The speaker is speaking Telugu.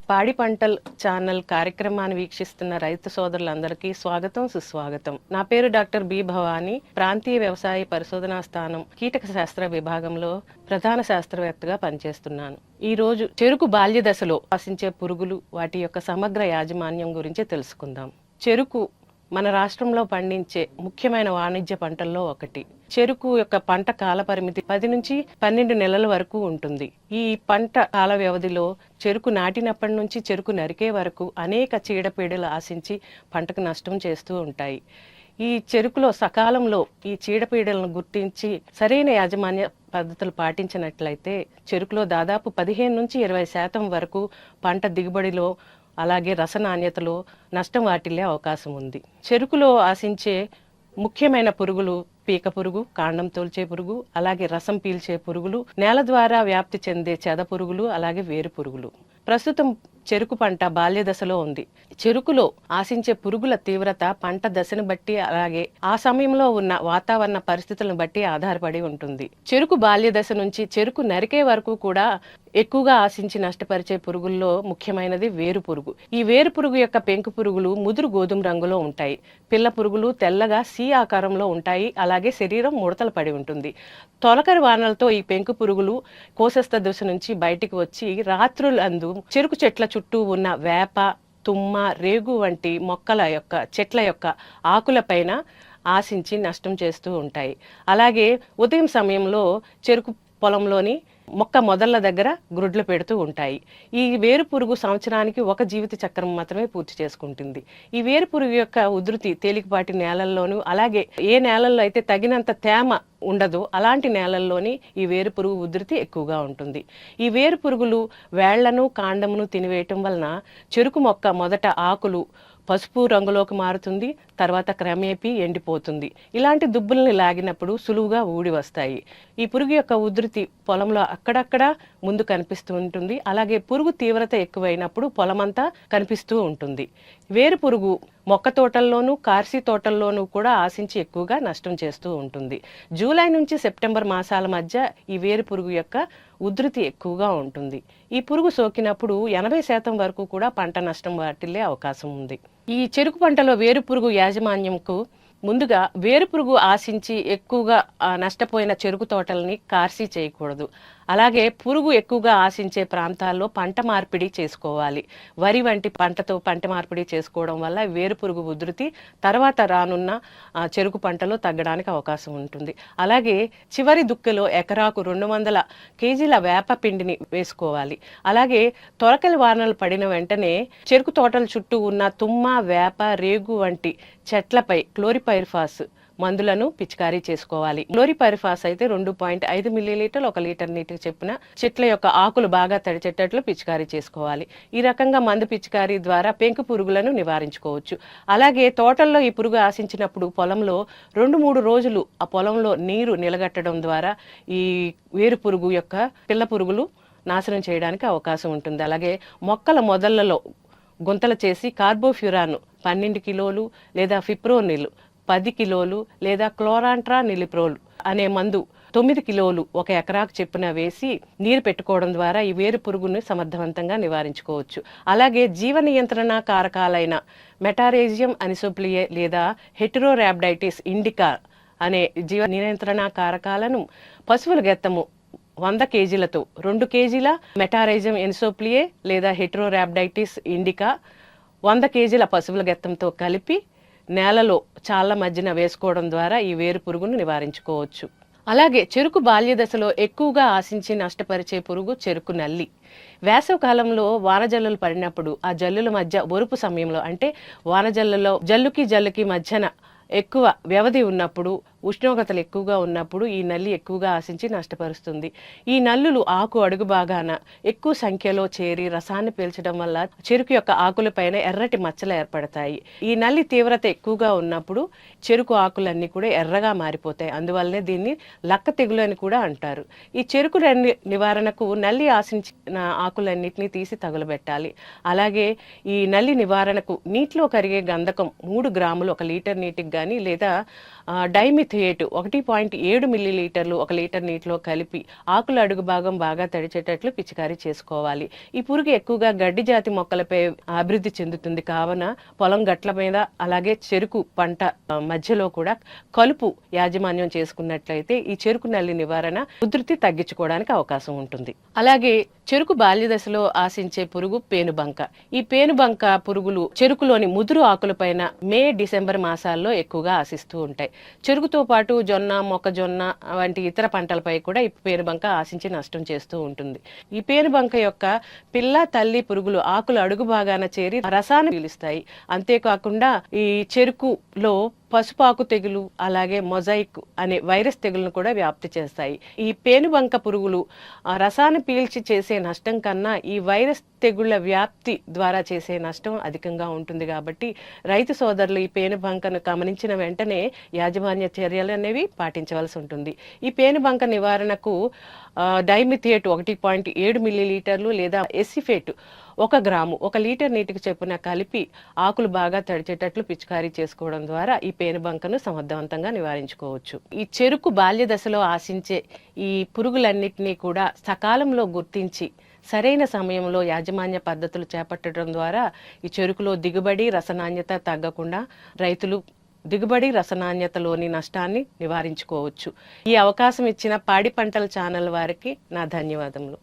పాడి పంటల్ ఛానల్ కార్యక్రమాన్ని వీక్షిస్తున్న రైతు సోదరులందరికీ స్వాగతం సుస్వాగతం. నా పేరు డాక్టర్ బి భవానీ. ప్రాంతీయ వ్యవసాయ పరిశోధనా స్థానం కీటక శాస్త్ర విభాగంలో ప్రధాన శాస్త్రవేత్తగా పనిచేస్తున్నాను. ఈ రోజు చెరుకు బాల్య దశలో ఆశించే పురుగులు, వాటి యొక్క సమగ్ర యాజమాన్యం గురించి తెలుసుకుందాం. చెరుకు మన రాష్ట్రంలో పండించే ముఖ్యమైన వాణిజ్య పంటల్లో ఒకటి. చెరుకు యొక్క పంట కాల పరిమితి 10 నుంచి 12 నెలల వరకు ఉంటుంది. ఈ పంట కాల వ్యవధిలో చెరుకు నాటినప్పటి నుంచి చెరుకు నరికే వరకు అనేక చీడపీడలు ఆశించి పంటకు నష్టం చేస్తూ ఉంటాయి. ఈ చెరుకులో సకాలంలో ఈ చీడపీడలను గుర్తించి సరైన యాజమాన్య పద్ధతులు పాటించినట్లయితే చెరుకులో దాదాపు 15 నుంచి 20% వరకు పంట దిగుబడిలో అలాగే రస నాణ్యతలో నష్టం వాటిల్లే అవకాశం ఉంది. చెరుకులో ఆశించే ముఖ్యమైన పురుగులు పీక పురుగు, కాండం తోల్చే పురుగు, అలాగే రసం పీల్చే పురుగులు, నేల ద్వారా వ్యాప్తి చెందే చెద పురుగులు, అలాగే వేరు పురుగులు. ప్రస్తుతం చెరుకు పంట బాల్య దశలో ఉంది. చెరుకులో ఆశించే పురుగుల తీవ్రత పంట దశను బట్టి అలాగే ఆ సమయంలో ఉన్న వాతావరణ పరిస్థితులను బట్టి ఆధారపడి ఉంటుంది. చెరుకు బాల్య దశ నుంచి చెరుకు నరికే వరకు కూడా ఎక్కువగా ఆశించి నష్టపరిచే పురుగుల్లో ముఖ్యమైనది వేరు పురుగు. ఈ వేరు పురుగు యొక్క పెంకు పురుగులు ముదురు గోధుమ రంగులో ఉంటాయి. పిల్ల పురుగులు తెల్లగా సి ఆకారంలో ఉంటాయి. అలాగే శరీరం ముడతలు పడి ఉంటుంది. తొలకరి వానలతో ఈ పెంకు పురుగులు కోశస్థ దశ నుంచి బయటికి వచ్చి రాత్రులందు చెరుకు చెట్ల చుట్టూ ఉన్న వేప, తుమ్మ, రేగు వంటి మొక్కల యొక్క చెట్ల యొక్క ఆకులపైన ఆశించి నష్టం చేస్తూ ఉంటాయి. అలాగే ఉదయం సమయంలో చెరుకు పొలంలోని మొక్క మొదళ్ల దగ్గర గ్రుడ్లు పెడుతూ ఉంటాయి. ఈ వేరు పురుగు సంవత్సరానికి ఒక జీవిత చక్రం మాత్రమే పూర్తి చేసుకుంటుంది. ఈ వేరు పురుగు యొక్క ఉధృతి తేలికపాటి నేలల్లోనూ అలాగే ఏ నేలల్లో అయితే తగినంత తేమ ఉండదు అలాంటి నేలల్లోని ఈ వేరు పురుగు ఉధృతి ఎక్కువగా ఉంటుంది. ఈ వేరు పురుగులు వేళ్లను, కాండమును తినివేయటం వలన చెరుకు మొక్క మొదట ఆకులు పసుపు రంగులోకి మారుతుంది, తర్వాత క్రమేపీ ఎండిపోతుంది. ఇలాంటి దుబ్బుల్ని లాగినప్పుడు సులువుగా ఊడి వస్తాయి. ఈ పురుగు యొక్క ఉధృతి పొలంలో అక్కడక్కడ ముందు కనిపిస్తూ ఉంటుంది. అలాగే పురుగు తీవ్రత ఎక్కువైనప్పుడు పొలమంతా కనిపిస్తూ ఉంటుంది. వేరు పురుగు మొక్క తోటల్లోనూ కార్సి తోటల్లోనూ కూడా ఆశించి ఎక్కువగా నష్టం చేస్తూ ఉంటుంది. జూలై నుంచి సెప్టెంబర్ మాసాల మధ్య ఈ వేరు పురుగు యొక్క ఉధృతి ఎక్కువగా ఉంటుంది. ఈ పురుగు సోకినప్పుడు 80% వరకు కూడా పంట నష్టం వాటిల్లే అవకాశం ఉంది. ఈ చెరుకు పంటలో వేరు పురుగు యాజమాన్యంకు ముందుగా వేరు పురుగు ఆశించి ఎక్కువగా నష్టపోయిన చెరుకు తోటలని కార్సి చేయకూడదు. అలాగే పురుగు ఎక్కువగా ఆశించే ప్రాంతాల్లో పంట మార్పిడి చేసుకోవాలి. వరి వంటి పంటతో పంట మార్పిడి చేసుకోవడం వల్ల వేరు పురుగు ఉధృతి తర్వాత రానున్న చెరుకు పంటలో తగ్గడానికి అవకాశం ఉంటుంది. అలాగే చివరి దుక్కిలో ఎకరాకు 200 కేజీల వేప పిండిని వేసుకోవాలి. అలాగే తొలకలి వానలు పడిన వెంటనే చెరుకు తోటల చుట్టూ ఉన్న తుమ్మ, వేప, రేగు వంటి చెట్లపై క్లోరిపైరిఫాస్ మందులను పిచికారీ చేసుకోవాలి. క్లోరిపైరిఫాస్ అయితే 2.5 మిల్లీలీటర్లు 1 లీటర్ నీటికి చెప్పిన చెట్ల యొక్క ఆకులు బాగా తడిచేటట్లు పిచికారీ చేసుకోవాలి. ఈ రకంగా మందు పిచికారీ ద్వారా పెంకు పురుగులను నివారించుకోవచ్చు. అలాగే తోటల్లో ఈ పురుగు ఆశించినప్పుడు పొలంలో 2-3 రోజులు ఆ పొలంలో నీరు నిలగట్టడం ద్వారా ఈ వేరు పురుగు యొక్క పిల్ల పురుగులు నాశనం చేయడానికి అవకాశం ఉంటుంది. అలాగే మొక్కల మొదళ్లలో గుంతలు చేసి కార్బోఫ్యూరాన్ 12 కిలోలు లేదా ఫిప్రోనిల్ 10 కిలోలు లేదా క్లోరాంట్రా నిలిప్రోల్ అనే మందు 9 కిలోలు 1 ఎకరాకు చెప్పున వేసి నీరు పెట్టుకోవడం ద్వారా ఈ వేరు పురుగును సమర్థవంతంగా నివారించుకోవచ్చు. అలాగే జీవ నియంత్రణ కారకాలైన మెటారేజియం అనిసోప్లియే లేదా హెటెరోరాబ్డైటిస్ ఇండికా అనే జీవ నియంత్రణ కారకాలను పశువుల గెత్తము 100 కేజీలతో 2 కేజీల మెటారైజం ఎనిసోప్లియే లేదా హెటెరోరాబ్డైటిస్ ఇండికా 100 కేజీల పశువుల గెత్తంతో కలిపి నేలలో చాళ్ల మధ్యన వేసుకోవడం ద్వారా ఈ వేరు పురుగును నివారించుకోవచ్చు. అలాగే చెరుకు బాల్య దశలో ఎక్కువగా ఆశించి నష్టపరిచే పురుగు చెరుకు నల్లి. వేసవి కాలంలో వానజల్లులు పడినప్పుడు ఆ జల్లుల మధ్య ఒరుపు సమయంలో అంటే వానజల్లులో జల్లుకి మధ్యన ఎక్కువ వ్యవధి ఉన్నప్పుడు, ఉష్ణోగ్రతలు ఎక్కువగా ఉన్నప్పుడు ఈ నల్లి ఎక్కువగా ఆశించి నష్టపరుస్తుంది. ఈ నల్లులు ఆకు అడుగు భాగాన ఎక్కువ సంఖ్యలో చేరి రసాన్ని పీల్చడం వల్ల చెరుకు యొక్క ఆకులపైన ఎర్రటి మచ్చలు ఏర్పడతాయి. ఈ నల్లి తీవ్రత ఎక్కువగా ఉన్నప్పుడు చెరుకు ఆకులన్నీ కూడా ఎర్రగా మారిపోతాయి. అందువల్లనే దీన్ని లక్క తెగులు అని కూడా అంటారు. ఈ చెరుకు నివారణకు నల్లి ఆశించిన ఆకులన్నింటినీ తీసి తగులబెట్టాలి. అలాగే ఈ నల్లి నివారణకు నీటిలో కరిగే గంధకం 3 గ్రాములు 1 లీటర్ నీటికి కానీ లేదా డైమిథిలిన్ డైమిథియేట్ 1.7 మిల్లీలీటర్లు 1 లీటర్ నీటిలో కలిపి ఆకుల అడుగు భాగం బాగా తడిచేటట్లు పిచికారీ చేసుకోవాలి. ఈ పురుగు ఎక్కువగా గడ్డి జాతి మొక్కలపై అభివృద్ధి చెందుతుంది కావున పొలం గట్ల మీద అలాగే చెరుకు పంట మధ్యలో కూడా కలుపు యాజమాన్యం చేసుకున్నట్లయితే ఈ చెరుకు నల్లి నివారణ ఉధృతి తగ్గించుకోవడానికి అవకాశం ఉంటుంది. అలాగే చెరుకు బాల్య దశలో ఆశించే పురుగు పేనుబంక. ఈ పేనుబంక పురుగులు చెరుకులోని ముదురు ఆకులపైన మే డిసెంబర్ మాసాల్లో ఎక్కువగా ఆశిస్తూ ఉంటాయి. చెరుకుతో పాటు జొన్న మొక్కజొన్న వంటి ఇతర పంటలపై కూడా ఈ పేనుబంక ఆశించి నష్టం చేస్తూ ఉంటుంది. ఈ పేనుబంక యొక్క పిల్ల తల్లి పురుగులు ఆకుల అడుగు భాగాన చేరి రసాన్ని పీలుస్తాయి. అంతేకాకుండా ఈ చెరుకులో పసుపాకు తెగులు అలాగే మొజాయిక్ అనే వైరస్ తెగులను కూడా వ్యాప్తి చేస్తాయి. ఈ పేనుబంక పురుగులు రసాన్ని పీల్చి చేసే నష్టం కన్నా ఈ వైరస్ తెగుళ్ల వ్యాప్తి ద్వారా చేసే నష్టం అధికంగా ఉంటుంది. కాబట్టి రైతు సోదరులు ఈ పేనుబంకను గమనించిన వెంటనే యాజమాన్య చర్యలు అనేవి పాటించవలసి ఉంటుంది. ఈ పేనుబంక నివారణకు డైమిథియేట్ 1.7 మిల్లీలీటర్లు లేదా ఎసిఫేట్ 1 గ్రాము 1 లీటర్ నీటికి చొప్పున కలిపి ఆకులు బాగా తడిచేటట్లు పిచికారీ చేసుకోవడం ద్వారా ఈ పేనుబంకను సమర్థవంతంగా నివారించుకోవచ్చు. ఈ చెరుకు బాల్య దశలో ఆశించే ఈ పురుగులన్నిటినీ కూడా సకాలంలో గుర్తించి సరైన సమయంలో యాజమాన్య పద్ధతులు చేపట్టడం ద్వారా ఈ చెరుకులో దిగుబడి రసనాణ్యత తగ్గకుండా రైతులు దిగుబడి రసనాణ్యతలోని నష్టాన్ని నివారించుకోవచ్చు. ఈ అవకాశం ఇచ్చిన పాడి పంటల ఛానల్ వారికి నా ధన్యవాదములు.